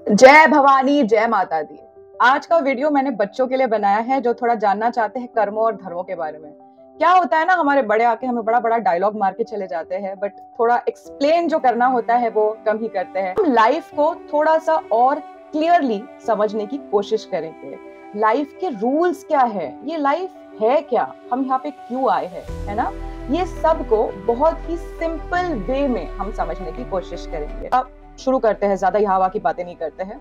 जय भवानी, जय माता दी। आज का वीडियो मैंने बच्चों के लिए बनाया है जो थोड़ा जानना चाहते हैं कर्मों और धर्मों के बारे में। क्या होता है ना, हमारे बड़े आके हमें बड़ा बड़ा डायलॉग मार के चले जाते हैं, बट थोड़ा एक्सप्लेन जो करना होता है वो कम ही करते हैं। हम लाइफ को थोड़ा सा और क्लियरली समझने की कोशिश करेंगे। लाइफ के रूल्स क्या है, ये लाइफ है क्या, हम यहाँ पे क्यों आए हैं, है ना। ये सब को बहुत ही सिंपल वे में हम समझने की कोशिश करेंगे। अब शुरू करते हैं, ज्यादा यहाँ की बातें नहीं करते हैं।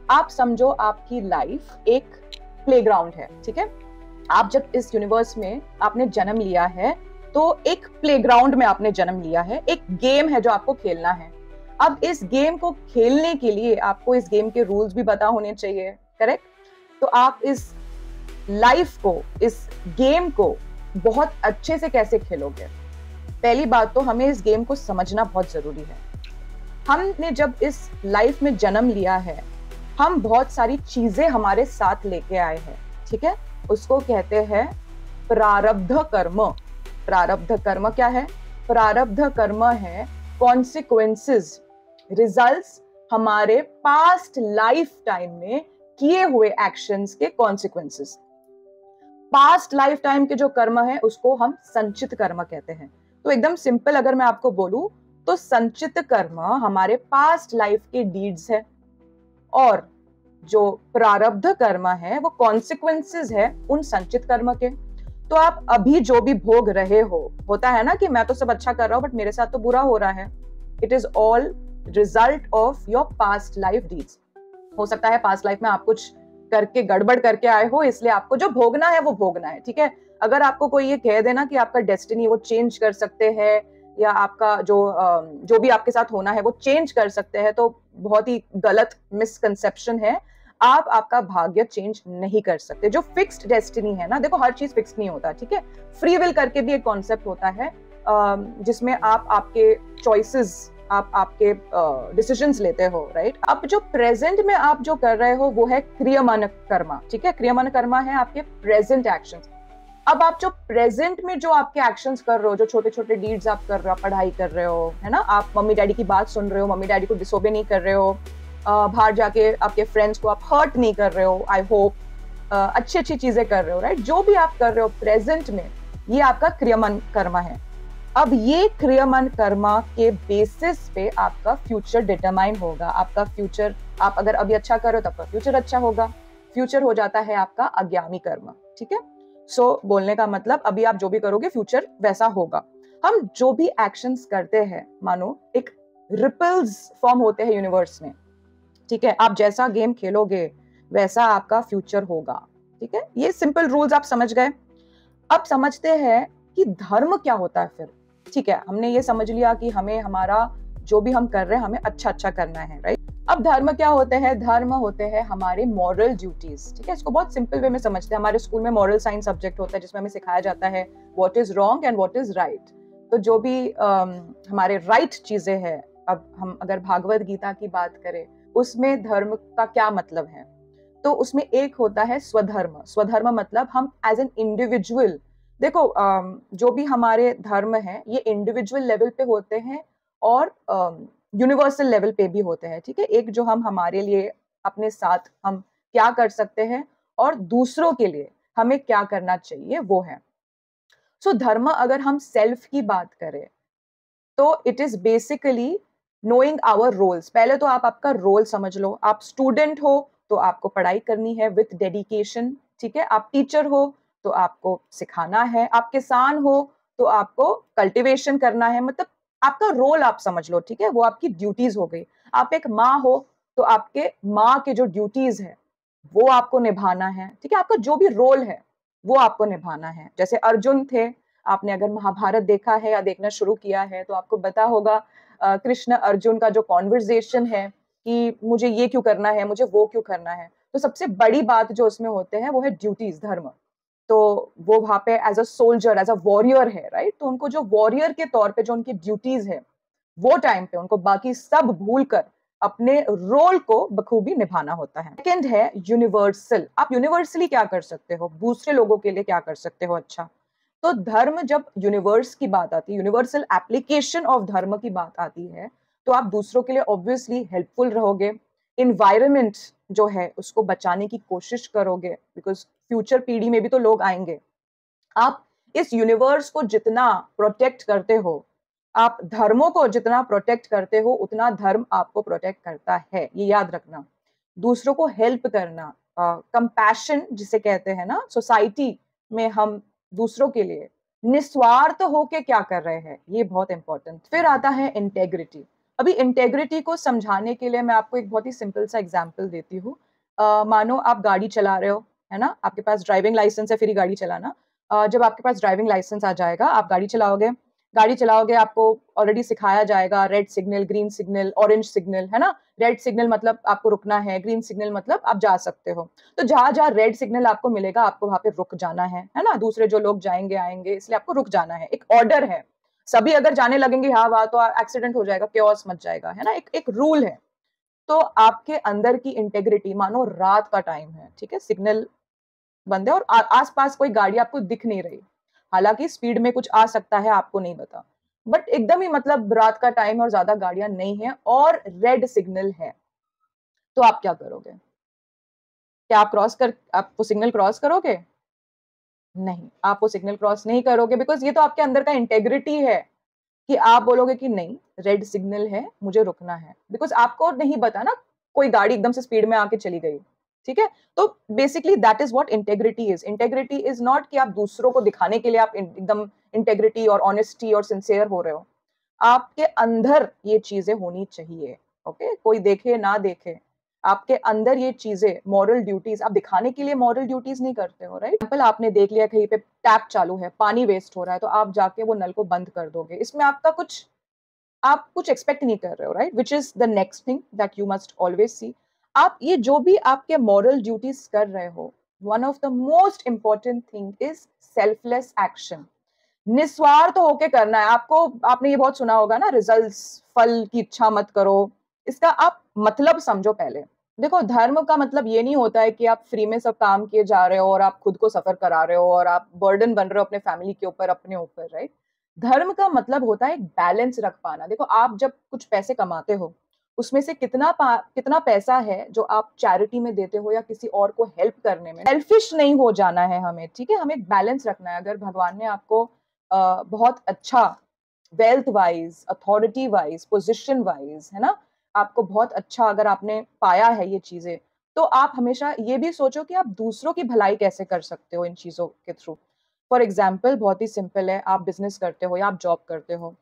आप समझो आपकी लाइफ एक प्लेग्राउंड है, ठीक है। आप जब इस यूनिवर्स में आपने जन्म लिया है तो एक प्लेग्राउंड में आपने जन्म लिया है, एक गेम है जो आपको खेलना है। अब इस गेम को खेलने के लिए आपको इस गेम के रूल्स भी पता होने चाहिए, करेक्ट। तो आप इस लाइफ को, इस गेम को बहुत अच्छे से कैसे खेलोगे। पहली बात तो हमें इस गेम को समझना बहुत जरूरी है। हमने जब इस लाइफ में जन्म लिया है, हम बहुत सारी चीजें हमारे साथ लेके आए हैं, ठीक है। उसको कहते हैं प्रारब्ध कर्म। प्रारब्ध कर्म क्या है? प्रारब्ध कर्म है कॉन्सिक्वेंसेस, रिजल्ट्स, हमारे पास्ट लाइफ टाइम में किए हुए एक्शंस के कॉन्सिक्वेंसेस। पास्ट लाइफ टाइम के जो कर्म है उसको हम संचित कर्म कहते हैं। तो एकदम सिंपल अगर मैं आपको बोलूं तो संचित कर्म हमारे पास्ट लाइफ के डीड्स है, और जो प्रारब्ध कर्म है वो कॉन्सिक्वेंसेस है उन संचित कर्म के। तो आप अभी जो भी भोग रहे हो, होता है ना कि मैं तो सब अच्छा कर रहा हूं बट मेरे साथ तो बुरा हो रहा है, it is all result of your past life deeds. हो सकता है पास्ट लाइफ में आप कुछ करके गड़बड़ करके आए हो, इसलिए आपको जो भोगना है वो भोगना है, ठीक है। अगर आपको कोई ये कह देना कि आपका डेस्टिनी वो चेंज कर सकते हैं, या आपका जो भी आपके साथ होना है वो चेंज कर सकते हैं, तो बहुत ही गलत मिसकंसेप्शन है। आप आपका भाग्य चेंज नहीं कर सकते। जो फिक्स्ड डेस्टिनी है ना, देखो हर चीज फिक्स नहीं होता, ठीक है। फ्री विल करके भी एक कॉन्सेप्ट होता है जिसमें आप आपके चॉइसेस, आप आपके डिसीजंस लेते हो, राइट। अब जो प्रेजेंट में आप जो कर रहे हो वो है क्रियमान कर्मा, ठीक है। क्रियमान कर्मा है आपके प्रेजेंट एक्शंस। अब आप जो प्रेजेंट में जो आपके एक्शंस कर रहे हो, जो छोटे छोटे डीड्स आप कर रहे हो, पढ़ाई कर रहे हो, है ना, आप मम्मी डैडी की बात सुन रहे हो, मम्मी डैडी को डिसोबे नहीं कर रहे हो, बाहर जाके आपके फ्रेंड्स को आप हर्ट नहीं कर रहे हो, आई होप अच्छी अच्छी चीजें कर रहे हो, राइट। जो भी आप कर रहे हो प्रेजेंट में, ये आपका क्रियमान कर्मा है। अब ये क्रियमान कर्मा के बेसिस पे आपका फ्यूचर डिटरमाइन होगा। आपका फ्यूचर, आप अगर अभी अच्छा कर रहे हो तो आपका फ्यूचर अच्छा होगा। फ्यूचर हो जाता है आपका आगामी कर्म, ठीक है। सो बोलने का मतलब अभी आप जो भी करोगे फ्यूचर वैसा होगा। हम जो भी एक्शंस करते हैं, मानो एक रिपल्स फॉर्म होते हैं यूनिवर्स में, ठीक है। आप जैसा गेम खेलोगे वैसा आपका फ्यूचर होगा, ठीक है। ये सिंपल रूल्स आप समझ गए। अब समझते हैं कि धर्म क्या होता है फिर, ठीक है। हमने ये समझ लिया कि हमें हमारा जो भी हम कर रहे हैं हमें अच्छा अच्छा करना है, राइट। अब धर्म क्या होते हैं? धर्म होते हैं हमारे मॉरल ड्यूटीज, ठीक है। इसको बहुत सिंपल वे में समझते हैं। हमारे स्कूल में मॉरल साइंस सब्जेक्ट होता है जिसमें हमें सिखाया जाता है what is wrong and what is right. तो जो भी हमारे राइट चीजें हैं, अब हम अगर भागवत गीता की बात करें उसमें धर्म का क्या मतलब है, तो उसमें एक होता है स्वधर्म। स्वधर्म मतलब हम एज एन इंडिविजुअल, देखो जो भी हमारे धर्म है ये इंडिविजुअल लेवल पे होते हैं और यूनिवर्सल लेवल पे भी होते हैं, ठीक है। एक जो हम हमारे लिए अपने साथ हम क्या कर सकते हैं और दूसरों के लिए हमें क्या करना चाहिए वो है। सो धर्म अगर हम सेल्फ की बात करें तो it is basically knowing our roles. पहले तो आप आपका रोल समझ लो। आप स्टूडेंट हो तो आपको पढ़ाई करनी है विथ डेडिकेशन, ठीक है। आप टीचर हो तो आपको सिखाना है। आप किसान हो तो आपको कल्टीवेशन करना है। मतलब आपका रोल आप समझ लो, ठीक है। वो आपकी ड्यूटीज हो गई। आप एक माँ हो तो आपके माँ के जो ड्यूटीज है वो आपको निभाना है, ठीक है। आपका जो भी रोल है वो आपको निभाना है। जैसे अर्जुन थे, आपने अगर महाभारत देखा है या देखना शुरू किया है तो आपको पता होगा कृष्ण अर्जुन का जो कॉन्वर्सेशन है कि मुझे ये क्यों करना है, मुझे वो क्यों करना है। तो सबसे बड़ी बात जो उसमें होते हैं वो है ड्यूटीज, धर्म। तो वो वहां पे as a soldier, as a warrior है, राइट। तो उनको जो वॉरियर के तौर पे जो उनकी ड्यूटीज है वो टाइम पे उनको बाकी सब भूलकर अपने रोल को बखूबी निभाना होता है। सेकंड है यूनिवर्सल। आप यूनिवर्सली क्या कर सकते हो, दूसरे लोगों के लिए क्या कर सकते हो, अच्छा। तो धर्म, जब यूनिवर्स की बात आती है, यूनिवर्सल एप्लीकेशन ऑफ धर्म की बात आती है, तो आप दूसरों के लिए ऑब्वियसली हेल्पफुल रहोगे, इन्वायरमेंट जो है उसको बचाने की कोशिश करोगे, बिकॉज फ्यूचर पीढ़ी में भी तो लोग आएंगे। आप इस यूनिवर्स को जितना प्रोटेक्ट करते हो, आप धर्मों को जितना प्रोटेक्ट करते हो, उतना धर्म आपको प्रोटेक्ट करता है, ये याद रखना। दूसरों को हेल्प करना, कंपैशन जिसे कहते हैं ना, सोसाइटी में हम दूसरों के लिए निस्वार्थ होके क्या कर रहे हैं, ये बहुत इंपॉर्टेंट। फिर आता है इंटेग्रिटी। अभी इंटेग्रिटी को समझाने के लिए मैं आपको एक बहुत ही सिंपल सा एग्जांपल देती हूँ। मानो आप गाड़ी चला रहे हो, है ना, आपके पास ड्राइविंग लाइसेंस है, फिर ही गाड़ी चलाना। जब आपके पास ड्राइविंग लाइसेंस आ जाएगा, आप गाड़ी चलाओगे, आपको ऑलरेडी सिखाया जाएगा red signal, green signal, orange signal, है ना। रेड सिग्नल मतलब आपको रुकना है, ग्रीन सिग्नल मतलब आप जा सकते हो। तो जहां जहां रेड सिग्नल आपको मिलेगा, आपको वहां पे रुक जाना है ना। दूसरे जो लोग जाएंगे आएंगे, इसलिए आपको रुक जाना है, एक ऑर्डर है। सभी अगर जाने लगेंगे हाँ वहां, तो एक्सीडेंट हो जाएगा, केओस मच जाएगा, है ना, एक रूल है। तो आपके अंदर की इंटेग्रिटी, मानो रात का टाइम है, ठीक है, सिग्नल बंद है और आसपास कोई गाड़ी आपको दिख नहीं रही, हालांकि स्पीड में कुछ आ सकता है, आपको नहीं पता, बट एकदम ही मतलब रात का टाइम है और ज्यादा गाड़ियां नहीं है और रेड सिग्नल है, तो आप क्या करोगे? क्या आप वो सिग्नल क्रॉस करोगे? नहीं, आप वो सिग्नल क्रॉस नहीं करोगे, बिकॉज ये तो आपके अंदर का इंटेग्रिटी है कि आप बोलोगे कि नहीं, रेड सिग्नल है, मुझे रुकना है, बिकॉज आपको नहीं पता ना, कोई गाड़ी एकदम से स्पीड में आके चली गई, ठीक है। तो basically that is what integrity is. Integrity is not कि आप दूसरों को दिखाने के लिए आप एकदम इंटेग्रिटी और ऑनेस्टी और सिंसियर हो रहे हो, आपके अंदर ये चीजें होनी चाहिए। ओके, कोई देखे ना देखे, आपके अंदर ये चीजें, मॉरल ड्यूटीज, आप दिखाने के लिए मॉरल ड्यूटीज नहीं करते हो, राइट। एग्जाम्पल, आपने देख लिया कहीं पे टैप चालू है, पानी वेस्ट हो रहा है, तो आप जाके वो नल को बंद कर दोगे, इसमें आप कुछ एक्सपेक्ट नहीं कर रहे हो, right, which is the next thing that you must always see. आप ये जो भी आपके मॉरल ड्यूटीज कर रहे हो, one of the most important thing is selfless action. निस्वार्थ होके करना है आपको। आपने ये बहुत सुना होगा ना, रिजल्ट्स, फल की इच्छा मत करो। इसका आप मतलब समझो पहले। देखो, धर्म का मतलब ये नहीं होता है कि आप फ्री में सब काम किए जा रहे हो और आप खुद को सफर करा रहे हो और आप बर्डन बन रहे हो अपने फैमिली के ऊपर, अपने ऊपर, राइट। धर्म का मतलब होता है एक बैलेंस रख पाना। देखो, आप जब कुछ पैसे कमाते हो, उसमें से कितना पैसा है जो आप चैरिटी में देते हो या किसी और को हेल्प करने में। सेल्फिश नहीं हो जाना है हमें, ठीक है, हमें एक बैलेंस रखना है। अगर भगवान ने आपको बहुत अच्छा, wealth wise, authority wise, position wise, है ना, आपको बहुत अच्छा अगर आपने पाया है ये चीजें, तो आप हमेशा ये भी सोचो कि आप दूसरों की भलाई कैसे कर सकते हो इन चीजों के थ्रू। फॉर एग्जाम्पल, बहुत ही सिंपल है, आप बिजनेस करते हो या आप जॉब करते हो,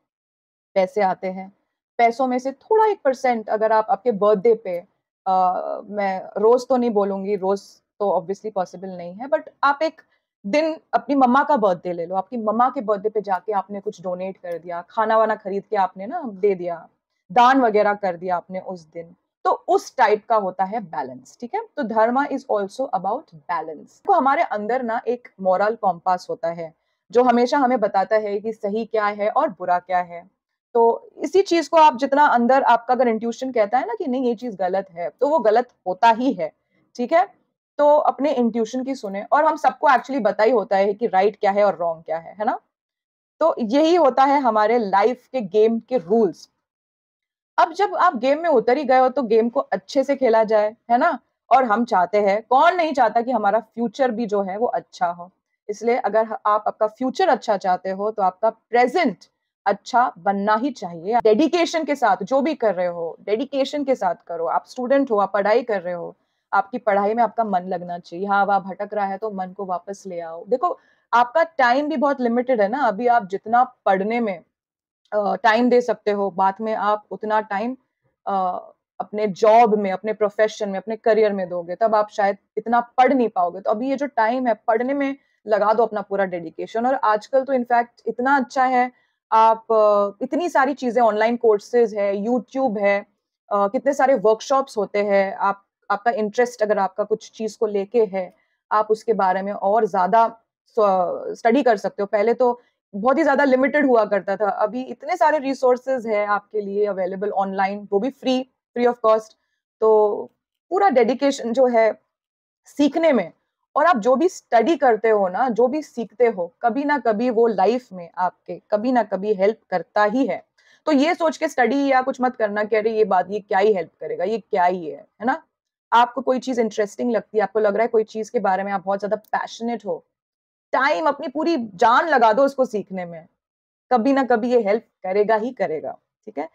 पैसे आते हैं, पैसों में से थोड़ा 1% अगर आप आपके बर्थडे पे, मैं रोज तो नहीं बोलूंगी, रोज तो ऑब्वियसली पॉसिबल नहीं है, बट आप एक दिन अपनी मम्मा का बर्थडे ले लो, आपकी मम्मा के बर्थडे पे जाके आपने कुछ डोनेट कर दिया, खाना वाना खरीद के आपने ना दे दिया, दान वगैरह कर दिया आपने उस दिन, तो उस टाइप का होता है बैलेंस, ठीक है। तो धर्मा इज ऑल्सो अबाउट बैलेंस। तो हमारे अंदर ना एक मॉरल कॉम्पास होता है जो हमेशा हमें बताता है कि सही क्या है और बुरा क्या है। तो इसी चीज को आप जितना अंदर, आपका अगर इंट्यूशन कहता है ना कि नहीं ये चीज गलत है, तो वो गलत होता ही है, ठीक है। तो अपने इंट्यूशन की सुने, और हम सबको एक्चुअली पता ही होता है कि राइट क्या है और रॉन्ग क्या है ना। तो यही होता है हमारे लाइफ के गेम के रूल्स। अब जब आप गेम में उतर ही गए हो, तो गेम को अच्छे से खेला जाए, है ना। और हम चाहते हैं, कौन नहीं चाहता कि हमारा फ्यूचर भी जो है वो अच्छा हो। इसलिए अगर आप आपका फ्यूचर अच्छा चाहते हो, तो आपका प्रेजेंट अच्छा बनना ही चाहिए। डेडिकेशन के साथ जो भी कर रहे हो, डेडिकेशन के साथ करो। आप स्टूडेंट हो, आप पढ़ाई कर रहे हो, आपकी पढ़ाई में आपका मन लगना चाहिए। हाँ, वह भटक रहा है तो मन को वापस ले आओ। देखो, आपका टाइम भी बहुत लिमिटेड है ना, अभी आप जितना पढ़ने में टाइम दे सकते हो, बाद में आप उतना टाइम अपने जॉब में, अपने प्रोफेशन में, अपने करियर में दोगे, तब आप शायद इतना पढ़ नहीं पाओगे। तो अभी ये जो टाइम है, पढ़ने में लगा दो अपना पूरा डेडिकेशन। और आजकल तो इनफैक्ट इतना अच्छा है, आप इतनी सारी चीजें, ऑनलाइन कोर्सेज है, यूट्यूब है, कितने सारे वर्कशॉप्स होते हैं। आप, आपका इंटरेस्ट अगर आपका कुछ चीज को लेके है, आप उसके बारे में और ज्यादा स्टडी कर सकते हो। पहले तो बहुत ही ज्यादा लिमिटेड हुआ करता था, अभी इतने सारे रिसोर्सेज है आपके लिए अवेलेबल ऑनलाइन, वो भी फ्री ऑफ कॉस्ट। तो पूरा डेडिकेशन जो है सीखने में, और आप जो भी स्टडी करते हो ना, जो भी सीखते हो, कभी ना कभी वो लाइफ में आपके कभी ना कभी हेल्प करता ही है। तो ये सोच के स्टडी या कुछ मत करना कि अरे ये क्या ही हेल्प करेगा, ये क्या ही है ना? आपको कोई चीज़ इंटरेस्टिंग लगती है, आपको लग रहा है कोई चीज़ के बारे में आप बहुत ज़्यादा पैशनेट हो, टाइम अपनी पूरी जान लगा दो उसको सीखने में। कभी ना कभी ये हेल्प करेगा ही करेगा, ठीक है?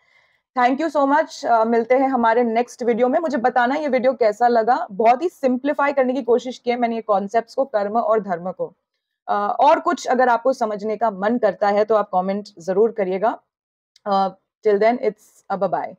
Thank you so much. मिलते हैं हमारे नेक्स्ट वीडियो में। मुझे बताना ये वीडियो कैसा लगा। बहुत ही सिंप्लीफाई करने की कोशिश की है मैंने ये कॉन्सेप्ट्स को, कर्म और धर्म को। और कुछ अगर आपको समझने का मन करता है तो आप कमेंट ज़रूर करिएगा। Till then it's bye bye.